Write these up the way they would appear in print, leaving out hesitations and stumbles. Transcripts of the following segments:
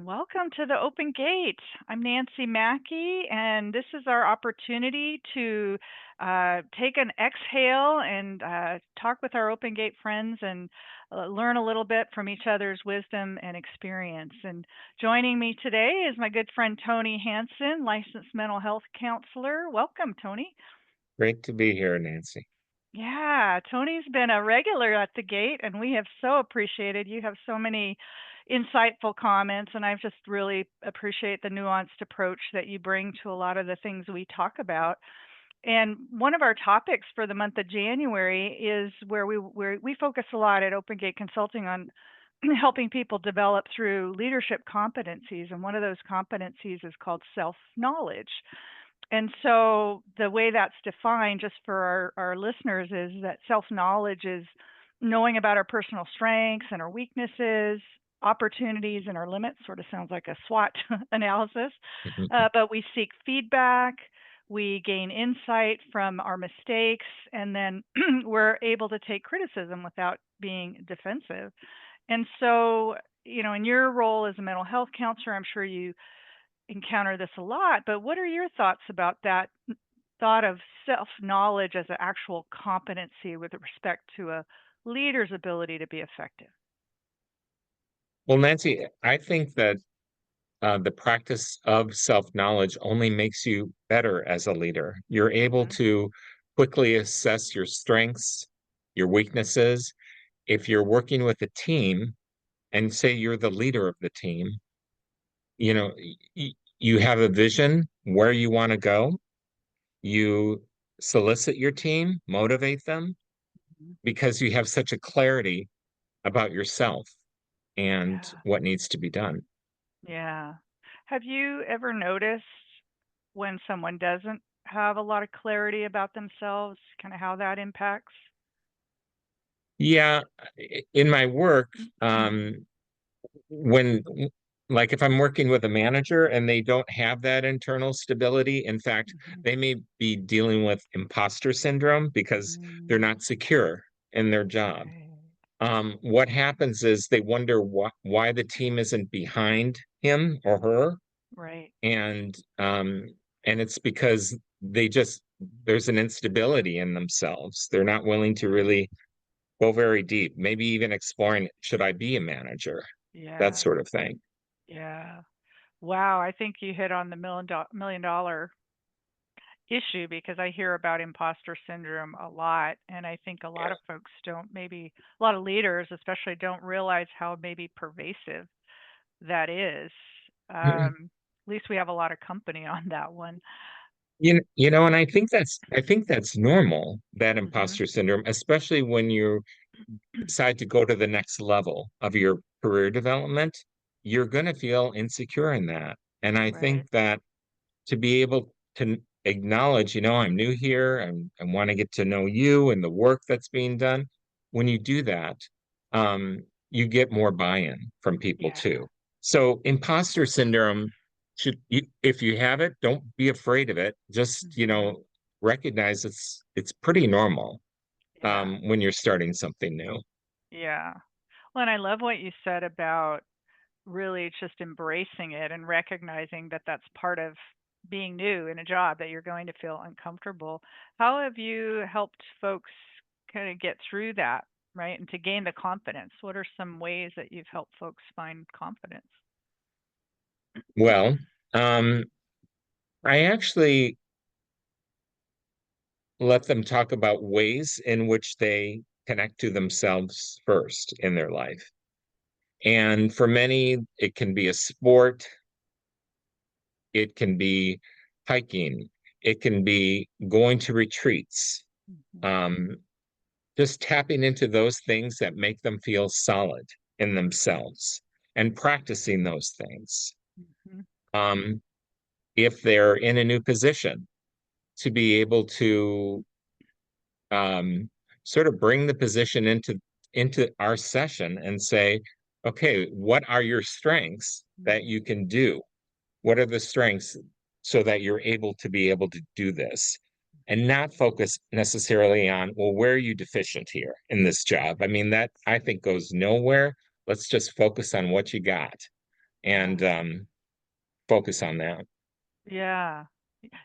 Welcome to the Open Gate. I'm Nancy Mackey, and this is our opportunity to take an exhale and talk with our Open Gate friends and learn a little bit from each other's wisdom and experience. And joining me today is my good friend Tony Hansen, licensed mental health counselor. Welcome, Tony. Great to be here, Nancy. Yeah, Tony's been a regular at the gate, and we have so appreciated. You have so many insightful comments, and I've just really appreciate the nuanced approach that you bring to a lot of the things we talk about. And one of our topics for the month of January is where we focus a lot at Open Gate Consulting on helping people develop through leadership competencies, and one of those competencies is called self-knowledge. And so the way that's defined, just for our listeners, is that self-knowledge is knowing about our personal strengths and our weaknesses, opportunities, and our limits. Sort of sounds like a SWOT analysis. But we seek feedback, we gain insight from our mistakes, and then we're able to take criticism without being defensive. And so, in your role as a mental health counselor, I'm sure you encounter this a lot, but what are your thoughts about that thought of self-knowledge as an actual competency with respect to a leader's ability to be effective? Well, Nancy, I think that the practice of self-knowledge only makes you better as a leader. You're able Mhm. to quickly assess your strengths, your weaknesses. If you're working with a team and say you're the leader of the team, you know, you have a vision where you want to go. You solicit your team, motivate them Mhm. because you have such a clarity about yourself and Yeah. what needs to be done. Yeah. Have you ever noticed when someone doesn't have a lot of clarity about themselves, kind of how that impacts? Yeah, in my work, Mhm. when like if I'm working with a manager and they don't have that internal stability, in fact, Mhm. they may be dealing with imposter syndrome because they're Mm. not secure in their job. Right. What happens is they wonder why the team isn't behind him or her, Right. and it's because they just there's an instability in themselves. They're not willing to Yeah. really go very deep, maybe even exploring, should I be a manager? That Yeah. sort of thing. Yeah. Wow, I think you hit on the million dollar issue because I hear about imposter syndrome a lot, and I think a lot of folks don't, maybe a lot of leaders especially, don't realize how maybe pervasive that is. Yeah. At least we have a lot of company on that one. And I think that's normal, that Mhm. imposter syndrome, especially when you decide to go to the next level of your career development. You're going to feel insecure in that. And I Right. think that to be able to acknowledge, I'm new here and I want to get to know you and the work that's being done. When you do that, you get more buy-in from people Yeah. too. So imposter syndrome if you have it, don't be afraid of it. Just, Mhm. recognize it's pretty normal Yeah. when you're starting something new. Yeah. Well, and I love what you said about really just embracing it and recognizing that that's part of being new in a job, that you're going to feel uncomfortable. How have you helped folks kind of get through that, right? And to gain the confidence? What are some ways that you've helped folks find confidence? Well, um, I actually let them talk about ways in which they connect to themselves first in their life. And for many, it can be a sport, it can be hiking, it can be going to retreats, Mhm. um, just tapping into those things that make them feel solid in themselves and practicing those things. Mhm. Um, if they're in a new position, to be able to um, sort of bring the position into our session and say, okay, what are your strengths that Mhm. you can do? What are the strengths so that you're able to do this? And not focus necessarily on, well, where are you deficient here in this job? I mean, that I think goes nowhere. Let's just focus on what you got Yeah. and focus on that. Yeah.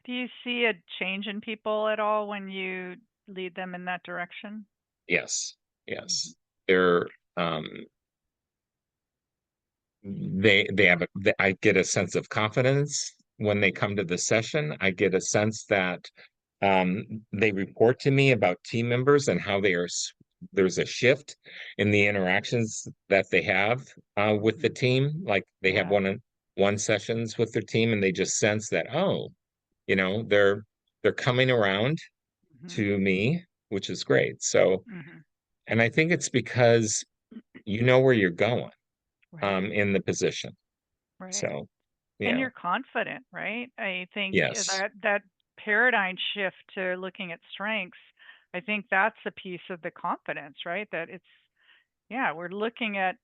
Do you see a change in people at all when you lead them in that direction? Yes, Mhm. yes. They're um, they have I get a sense of confidence when they come to the session. I get a sense that they report to me about team members and how there's a shift in the interactions that they have with the Mhm. team. Like they have Yeah. one sessions with their team and they just sense that, oh, they're coming around Mhm. to me, which is great. So, Mhm. and I think it's because you know where you're going Right. in the position. Right. So, And yeah, you're confident, right? I think yes, that paradigm shift to looking at strengths, I think that's a piece of the confidence, right? That it's yeah, we're looking at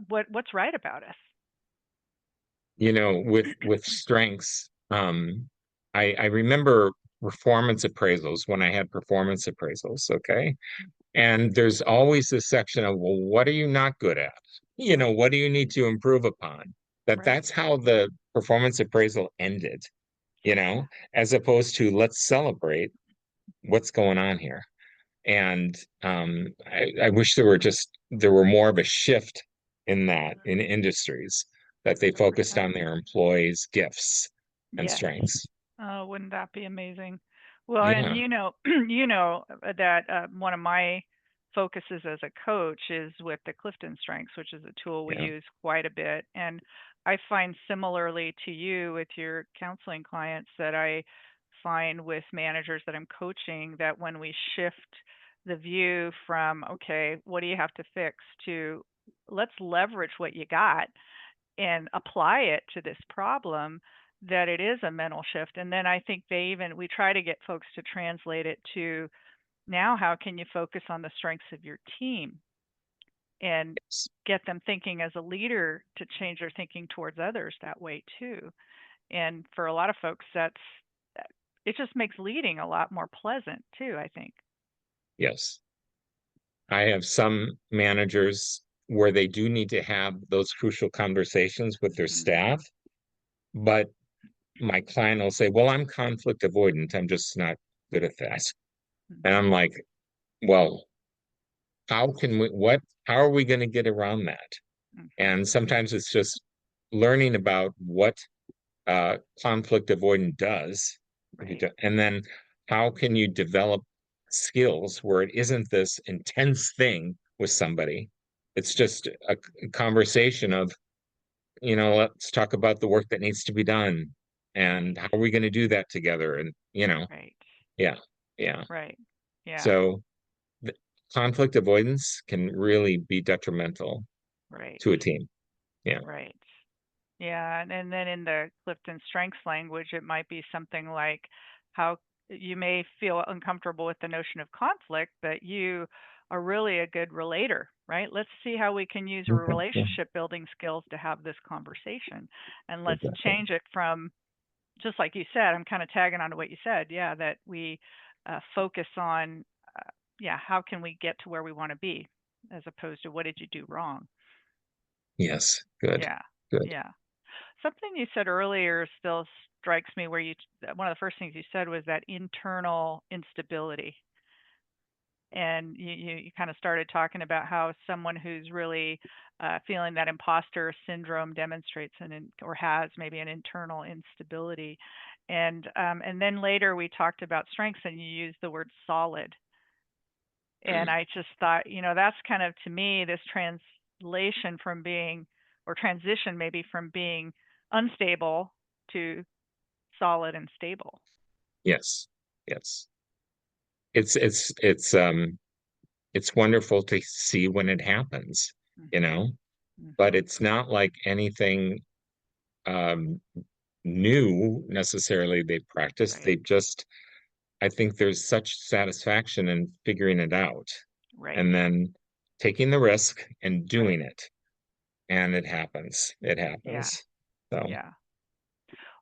what's right about us. with strengths, I remember performance appraisals when I had performance appraisals, okay? And there's always this section of, well, what are you not good at? Right. What do you need to improve upon? Right. That's how the performance appraisal ended, Yeah. as opposed to let's celebrate what's going on here. And I wish there were more of a shift in that Mhm. in industries that they focused 100%. on their employees' gifts and Yes. strengths. Oh, wouldn't that be amazing? Well, and Yeah, you know that one of my focuses as a coach is with the Clifton Strengths, which is a tool we yeah, use quite a bit. And I find similarly to you with your counseling clients that I find with managers that I'm coaching that when we shift the view from, okay, what do you have to fix to let's leverage what you got and apply it to this problem, that it is a mental shift. And then I think we try to get folks to translate it to now how can you focus on the strengths of your team and get them thinking as a leader to change their thinking towards others that way too. And for a lot of folks it just makes leading a lot more pleasant too, I think. yes. I have some managers where they do need to have those crucial conversations with their Mhm. staff, but my client will say, well, I'm conflict avoidant. I'm just not good at that. And I'm Mhm. like, well, how are we going to get around that? Mhm. And sometimes it's just learning about what conflict avoidant does. Right. And then how can you develop skills where it isn't this intense thing with somebody? It's just a conversation of, let's talk about the work that needs to be done and Right. how are we going to do that together? And, Right. yeah, yeah. Right. Yeah. So the conflict avoidance can really be detrimental Right. to a team. Yeah. Right. Yeah, and then in the Clifton Strengths language, it might be something like how you may feel uncomfortable with the notion of conflict, but you are really a good relator, right? Let's see how we can use Okay. Yeah. relationship building skills to have this conversation. And let's Exactly. change it from, just like you said, I'm kind of tagging on to what you said. Yeah, that we focus on, yeah, how can we get to where we want to be as opposed to what did you do wrong? Yes. Good. Yeah. Good. Yeah. Something you said earlier still strikes me where one of the first things you said was that internal instability. And you kind of started talking about how someone who's really feeling that imposter syndrome demonstrates or has maybe an internal instability. And then later we talked about strengths and you used the word solid. And Mm. I just thought, that's kind of to me this translation from being or transition maybe from being unstable to solid and stable. Yes. Yes. It's wonderful to see when it happens, you Mhm. know, but Mhm. it's not like anything um new necessarily they've practiced. Right. I think there's such satisfaction in figuring it out Right. and then taking the risk and Right. doing it. And it happens. It Yeah. happens. So, Yeah.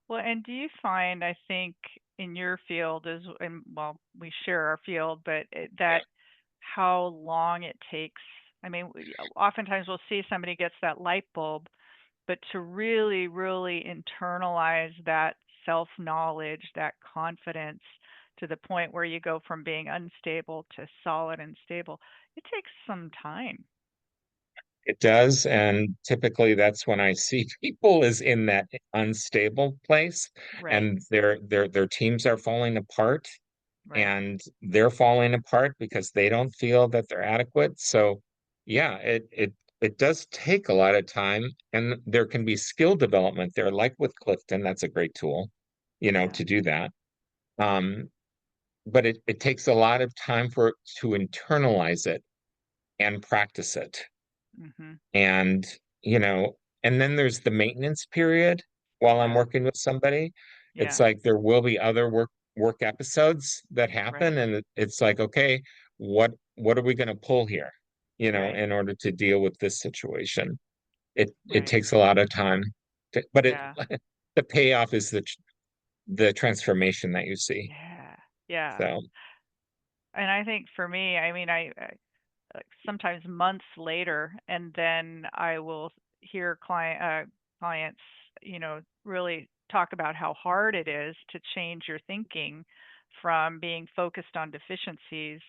Well, and do you find, I think, in your field is, and well, we share our field, but yeah. that how long it takes. I mean, oftentimes we'll see somebody gets that light bulb, but to really, really internalize that self-knowledge, that confidence to the point where you go from being unstable to solid and stable, it takes some time. It does, and typically that's when I see people is in that unstable place, Right, and their teams are falling apart, right. and they're falling apart because they don't feel that they're adequate. So, yeah, it does take a lot of time, and there can be skill development there, like with Clifton. That's a great tool, Yeah. to do that. Um, but it takes a lot of time for it to internalize it and practice it. Mhm. And, you know, and then there's the maintenance period while I'm Yeah. working with somebody. It's Yeah. like there will be other work episodes that happen, Right. and it's like, okay, what are we going to pull here, Right. in order to deal with this situation? It Right. takes a lot of time but it Yeah. the payoff is the transformation that you see. Yeah. Yeah. So, And I think for me, I mean, like sometimes months later, and then I will hear clients, really talk about how hard it is to change your thinking from being focused on deficiencies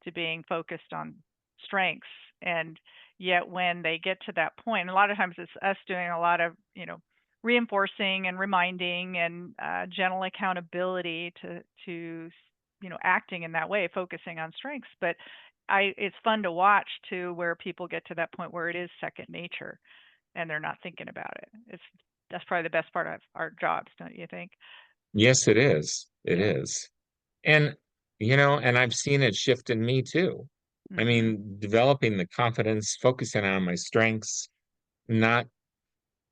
to being focused on strengths. And yet when they get to that point, a lot of times it's us doing a lot of, reinforcing and reminding and gentle accountability to acting in that way, focusing on strengths. But it's fun to watch too, where people get to that point where it is second nature and they're not thinking about it. That's probably the best part of our jobs, don't you think? yes, it is. It Yeah. is. And, and I've seen it shift in me too. I Mhm. mean, developing the confidence, focusing on my strengths, not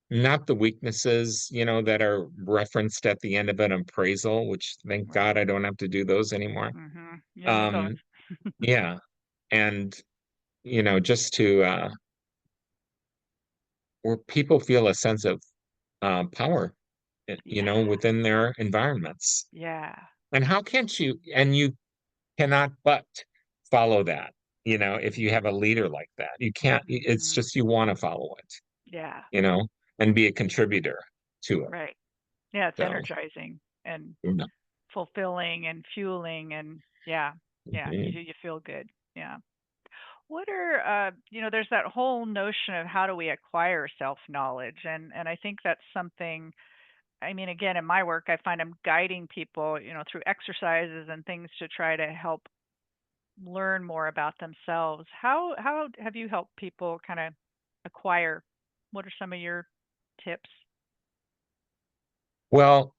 not the weaknesses, that are referenced at the end of an appraisal, which thank God Right. I don't have to do those anymore. Mhm. Yeah, me both. Um, yeah. And, just to where people feel a sense of power, Yeah. within their environments. Yeah. And how can't you, and you cannot but follow that, if you have a leader like that. You can't, it's Mhm. just you want to follow it, Yeah. and be a contributor to it. Right. Yeah, it's So, energizing and you know, fulfilling and fueling and yeah. Yeah, mhm. you feel good. Yeah. What are there's that whole notion of how do we acquire self-knowledge, and I think that's something. I mean, again, in my work, I find I'm guiding people, through exercises and things to try to help learn more about themselves. How have you helped people kind of acquire? What are some of your tips? Well,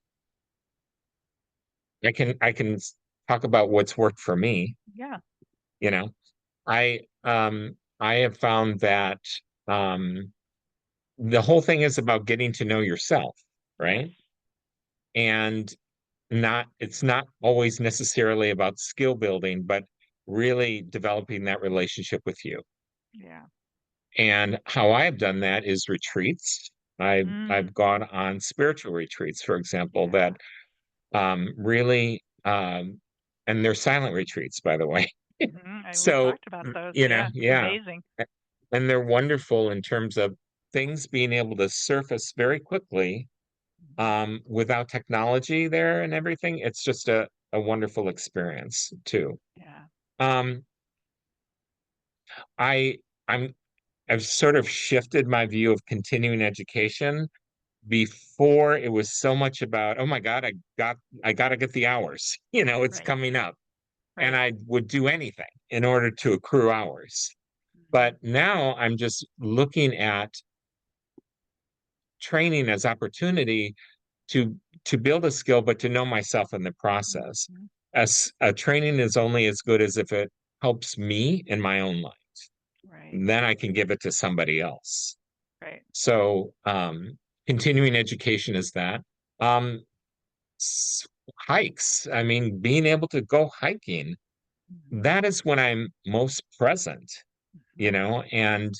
I can talk about what's worked for me. Yeah. You know, I have found that um, the whole thing is about getting to know yourself, Yes. right? And it's not always necessarily about skill building, but really developing that relationship with you. Yeah. And how I've done that is retreats. I've Mm. gone on spiritual retreats, for example, Yeah. that really and they're silent retreats, by the way. We So, talked about those. Yeah. yeah. Amazing. And they're wonderful in terms of things being able to surface very quickly Mhm. without technology there and everything. It's just a wonderful experience too. Yeah. Um, I I'm I've sort of shifted my view of continuing education. Before it was so much about, oh my God, I got to get the hours, it's Right. coming up. And Right. I would do anything in order to accrue hours. Mhm. But now I'm just looking at training as opportunity to to build a skill, but to know myself in the process. Mhm. As a training is only as good as if it helps me in my own life. Right. Then I can give it to somebody else. Right. So continuing education is that. Um, s- Hikes. I mean, being able to go hiking, Mhm. that is when I'm most present, Mhm. and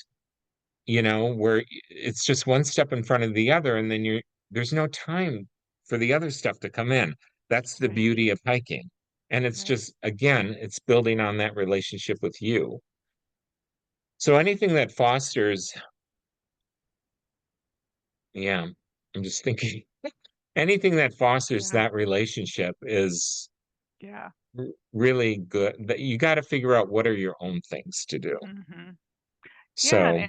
where it's just one step in front of the other, and then there's no time for the other stuff to come in. That's the Right. beauty of hiking. And it's Right. just, again, it's building on that relationship with you. So anything that fosters yeah. I'm just thinking anything that fosters Yeah. that relationship is Yeah. really good. That you got to figure out what are your own things to do. Mhm. Yeah, So,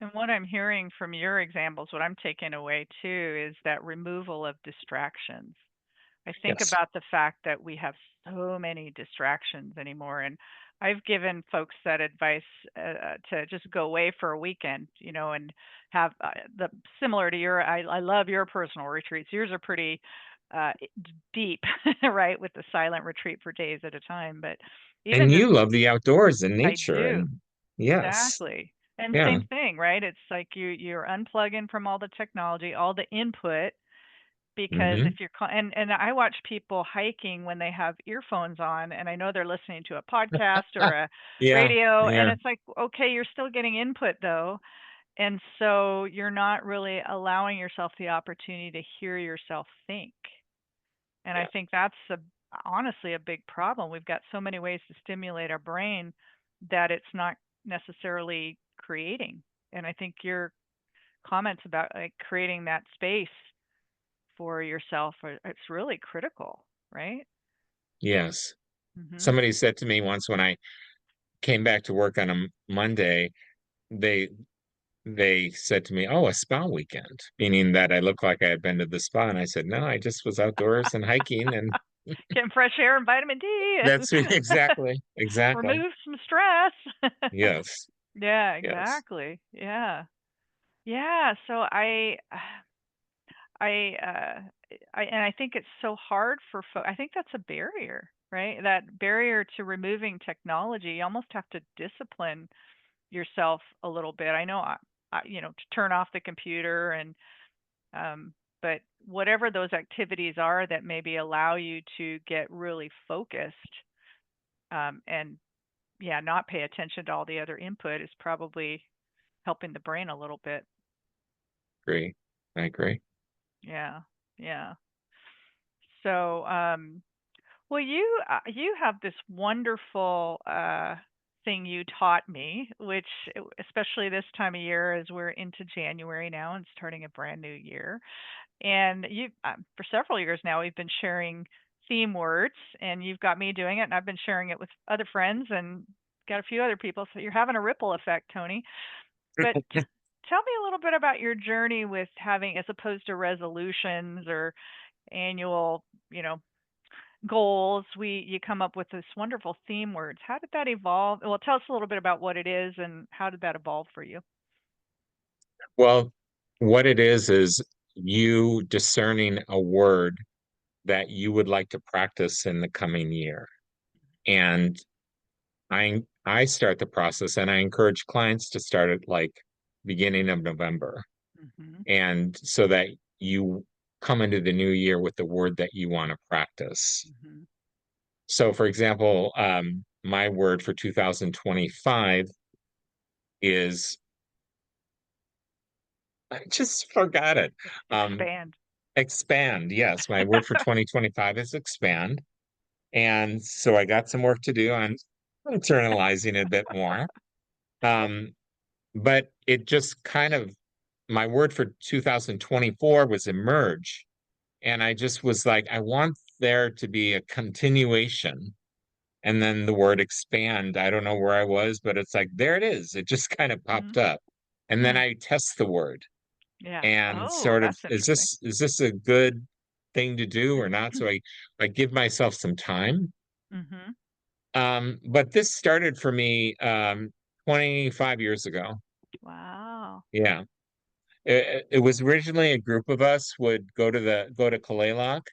and what I'm hearing from your examples, what I'm taking away too, is that removal of distractions. I think yes. about the fact that we have so many distractions anymore, and I've given folks that advice to just go away for a weekend, and have the similar to your. I love your personal retreats. Yours are pretty deep, right, with the silent retreat for days at a time. But even And just you love the outdoors and I nature do. and yes. Exactly. And Yeah. same thing, right? It's like you're unplugging from all the technology, all the input, because if Hmm. you're and I watch people hiking when they have earphones on, and I know they're listening to a podcast or a Yeah. radio, and Yeah. it's like, okay, you're still getting input though, and so you're not really allowing yourself the opportunity to hear yourself think. And I Yeah. think that's honestly a big problem. We've got so many ways to stimulate our brain that it's not necessarily creating. And I think your comments about like creating that space for yourself it's really critical, right? Yes. Mhm. Somebody said to me once when I came back to work on a Monday, they they said to me, "Oh, a spa weekend," meaning that I looked like I had been to the spa, and I said, "No, I just was outdoors and hiking," and Getting fresh air and vitamin D and that's exactly, exactly. remove some stress. Yes, Yeah, yes, exactly. Yeah. Yeah, so I, and I think it's so hard for I think that's a barrier, right? That barrier to removing technology. You almost have to discipline yourself a little bit. I know, to turn off the computer um, but whatever those activities are that maybe allow you to get really focused, and yeah, not pay attention to all the other input is probably helping the brain a little bit. agree. I agree. Yeah, yeah. So, well, you have this wonderful thing you taught me, which especially this time of year, as we're into January now and starting a brand new year, and you for several years now we've been sharing theme words, and you've got me doing it, and I've been sharing it with other friends and got a few other people. So you're having a ripple effect, Tony. But tell me a little bit about your journey with having, as opposed to resolutions or annual, you know, goals, you come up with this wonderful theme words. How did that evolve? Well, tell us a little bit about what it is and how did that evolve for you? Well, what it is you discerning a word that you would like to practice in the coming year. And I start the process and I encourage clients to start at like beginning of November. Mhm. And so that you come into the new year with the word that you want to practice. Mhm. So for example, my word for 2025 is I just forgot it. Um, Expand. expand. Yes, my word for 2025 is expand. And so I got some work to do on internalizing it a bit more. Um, but it just kind of, my word for 2024 was emerge. And I just was like, I want there to be a continuation. And then the word expand, I don't know where I was, but it's like, there it is. It just kind of popped Mhm. up. And then Hmm. I test the word Yeah. and Oh, sort of, that's interesting. is this a good thing to do or not? So I give myself some time. Mhm. But this started for me 25 years ago. Wow. Yeah. It was originally a group of us would go to Kalaloch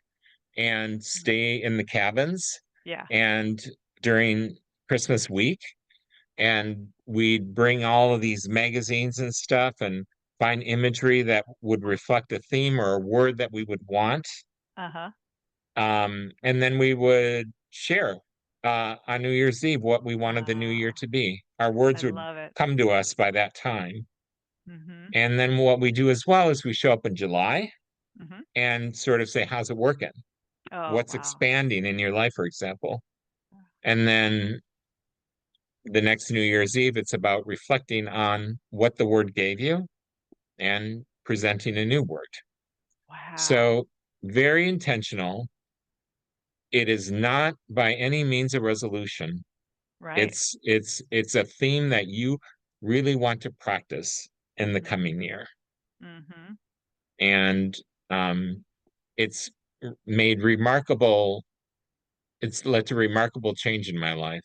and Mhm. stay in the cabins Yeah. and during Christmas week and we'd bring all of these magazines and stuff and find imagery that would reflect a theme or a word that we would want. Uh-huh. And then we would share on New Year's Eve what we wanted the new year Ah, to be. Our I words would love it. come to us by that time. Mhm. And then what we do as well is we show up in July Mhm. and sort of say, how's it working? Oh, What's wow. expanding in your life, for example? And then the next New Year's Eve, it's about reflecting on what the word gave you and presenting a new word. Wow. So very intentional. It is not by any means a resolution. Right. It's a theme that you really want to practice in the Mhm. coming year. Mhm. And um, it's made remarkable, it's led to remarkable change in my life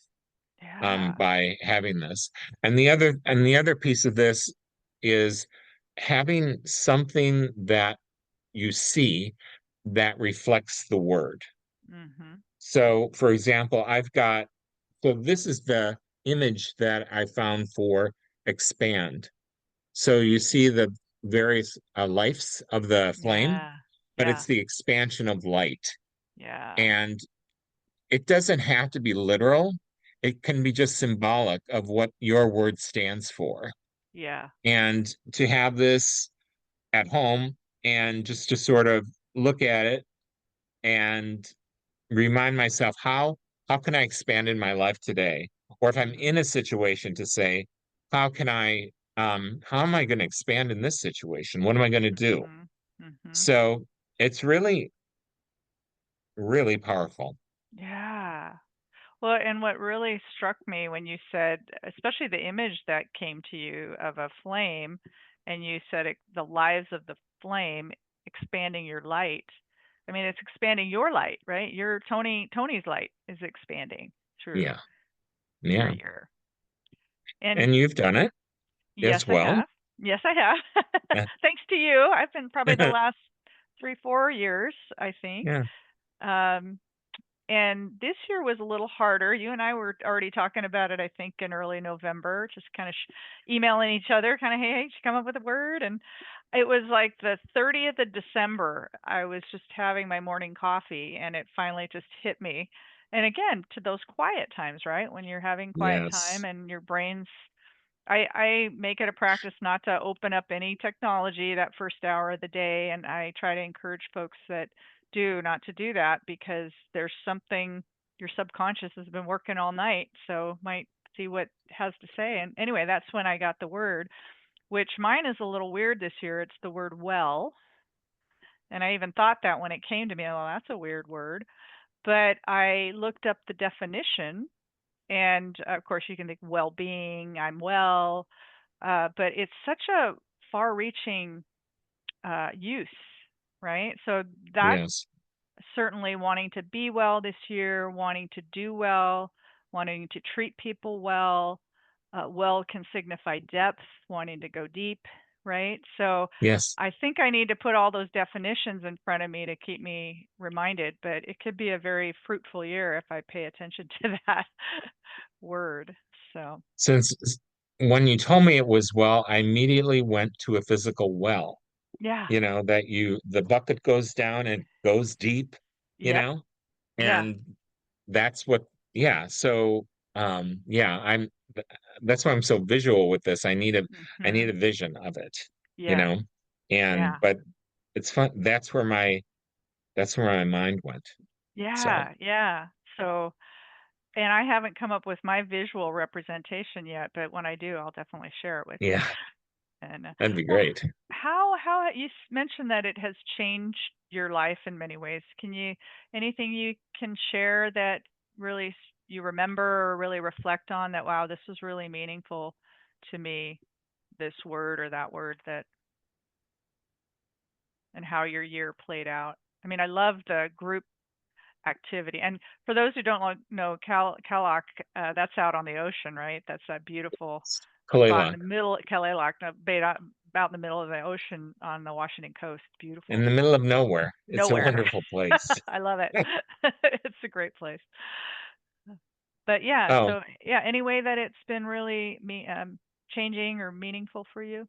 Yeah. by having this. And the other piece of this is having something that you see that reflects the word. Mhm. So, for example, so this is the image that I found for expand. So you see the various lights of the flame, Yeah. but Yeah. it's the expansion of light. Yeah. And it doesn't have to be literal. It can be just symbolic of what your word stands for. Yeah. And to have this at home and just to sort of look at it and remind myself how can I expand in my life today? Or if I'm Mhm. in a situation to say, how am I going to expand in this situation? What am I going to do? Mhm. Mhm. So it's really, really powerful. Yeah. Well, and what really struck me when you said, especially the image that came to you of a flame, and you said the lives of the flame expanding your light. I mean, it's expanding your light, right? Your Tony's light is expanding through Yeah. your Yeah. year. And And you've done it yes, as I well. have. Yes, I have. Yeah. Thanks to you. I've been probably the last 3, 4 years, I think. Yeah. Um, And this year was a little harder. You and I were already talking about it, I think, in early November, just kind of emailing each other, kind of, hey, should come up with a word. And it was like the 30th of December. I was just having my morning coffee and it finally just hit me. And again, to those quiet times, right? When you're having quiet time Yes. and your brain's I make it a practice not to open up any technology that first hour of the day, and I try to encourage folks that do not to do that because there's something your subconscious has been working all night, so might see what it has to say. And anyway, that's when I got the word, which mine is a little weird this year. It's the word well, and I even thought that when it came to me, well, that's a weird word. But I looked up the definition, and of course, you can think well being, I'm well, but it's such a far-reaching use, right? So that's Yes. certainly wanting to be well this year, wanting to do well, wanting to treat people well. Well can signify depth, wanting to go deep, right? So Yes. I think I need to put all those definitions in front of me to keep me reminded, but it could be a very fruitful year if I pay attention to that word. So, Since when you told me it was well, I immediately went to a physical well. yeah. The bucket goes down and goes deep, you Yep. know, Yeah. and that's what, yeah. So, yeah, that's why I'm so visual with this. I need Mhm. a vision of it, you Yes. know, and, Yeah. but it's fun. That's where my mind went. So, Yeah. Yeah. So, and I haven't come up with my visual representation yet, but when I do, I'll definitely share it with you. yeah, And that'd be well, great. how you mentioned that it has changed your life in many ways. Anything you can share that really you remember or really reflect on that? Wow, this was really meaningful to me. This word or that word that and how your year played out. I mean, I love the group activity. And for those who don't know Kalak, that's out on the ocean, right? That's that beautiful spot in Kalila, the middle, Kalak, about in the middle of the ocean on the Washington coast. in Beautiful. the middle of nowhere. It's a Nowhere. wonderful place. I love it. It's a great place. But yeah, Oh, so yeah, any way that it's been really changing or meaningful for you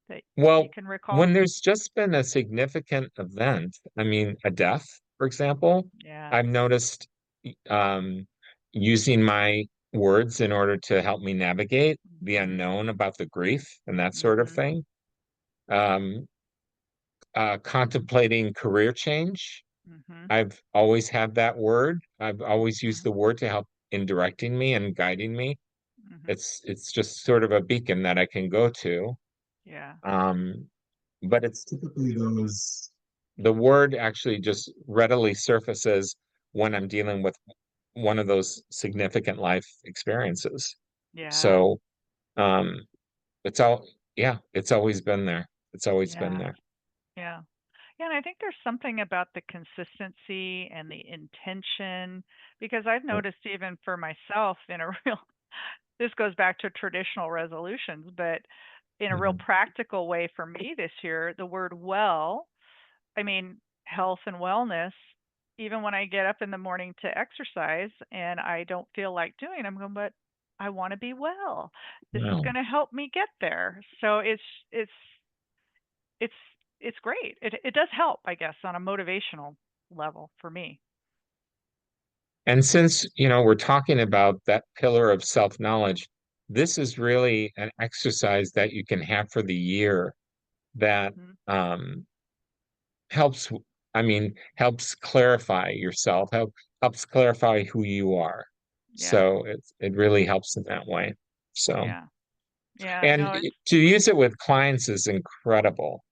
that you well, can recall? when there's just been a significant event, I mean, a death, for example, Yeah. I've noticed um, using my words in order to help me navigate the Mhm. unknown about the grief and that sort of Mhm. thing. Um, Contemplating career change. Mhm. I've always had that word. I've always used Mhm. the word to help in directing me and guiding me. Mhm. It's just sort of a beacon that I can go to. Yeah. Um, but it's typically those, the word actually just readily surfaces when I'm dealing with one of those significant life experiences. Yeah. So, um, it's all, yeah, it's always been there. It's always been Yeah. there. Yeah. Yeah, and I think there's something about the consistency and the intention because I've noticed even for myself in a real this goes back to traditional resolutions, but in a real Mhm. practical way for me this year, the word well, I mean, health and wellness, even when I get up in the morning to exercise and I don't feel like doing it, I'm going, but I want to be well. This is Wow. going to help me get there. So it's it's it's great. It does help, I guess, on a motivational level for me. And since, we're talking about that pillar of self-knowledge, this is really an exercise that you can have for the year that Mhm. um, helps, helps clarify yourself, helps clarify who you are. Yeah. So it really helps in that way. So, Yeah. Yeah. and No, it's to use it with clients is incredible.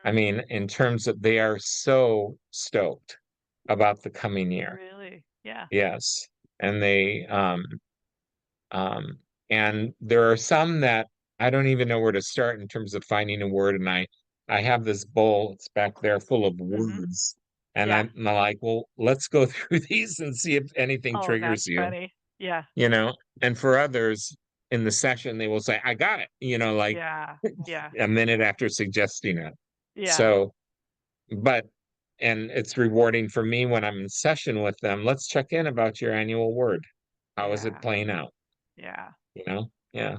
I mhm. mean, in terms of they are so stoked about the coming year. Really. Yeah. Yes. And um, and there are some that I don't even know where to start in terms of finding a word. And I have this bowl, it's back there full of Mhm. words. And Yeah. I'm like, well, let's go through these and see if anything Oh, that's triggers you, funny. Yeah. you know? And for others in the session, they will say, I got it, like Yeah. Yeah. a minute after suggesting it. Yeah. So, but, and it's rewarding for me when I'm in session with them. Let's check in about your annual word. How is it Yeah. playing out? Yeah. Yeah.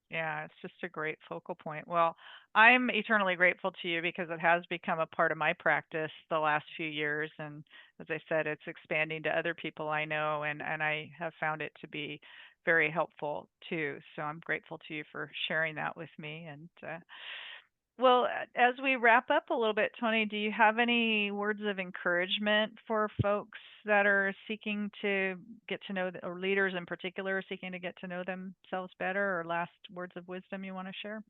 Yeah, it's just a great focal point. Well, I'm eternally grateful to you because it has become a part of my practice the last few years. And as I said, it's expanding to other people I know, and I have found it to be very helpful too. So I'm grateful to you for sharing that with me. And well, as we wrap up a little bit, Tony, do you have any words of encouragement for folks that are seeking to get to know, or leaders in particular, are seeking to get to know themselves better, or last words of wisdom you want to share?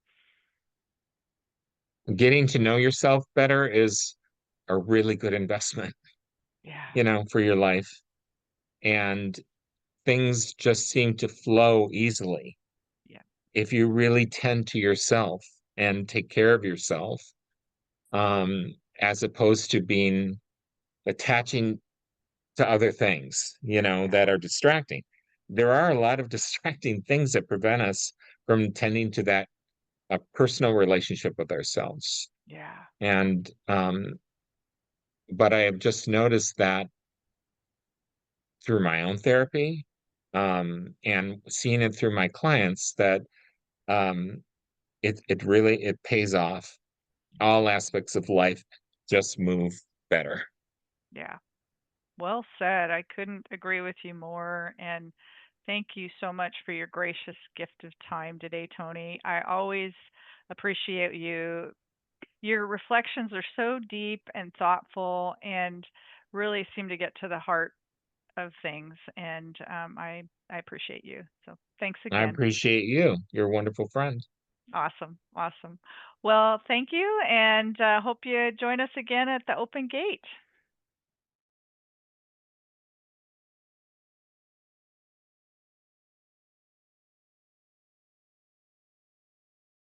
Getting to know yourself better is a really good investment, Yeah, for your life. And things just seem to flow easily yeah, if you really tend to yourself and take care of yourself, as opposed to being attaching to other things, yeah, that are distracting. There are a lot of distracting things that prevent us from tending to that a personal relationship with ourselves. yeah, And but I have just noticed that through my own therapy, and seeing it through my clients that um, it really it pays off. yeah, All aspects of life just move better. yeah. Well said. I couldn't agree with you more. And thank you so much for your gracious gift of time today, Tony. I always appreciate you. Your reflections are so deep and thoughtful and really seem to get to the heart of things. And I appreciate you. So thanks I again. appreciate you. You're a wonderful friend. Awesome. Awesome. Well, thank you. And hope you join us again at the Open Gate.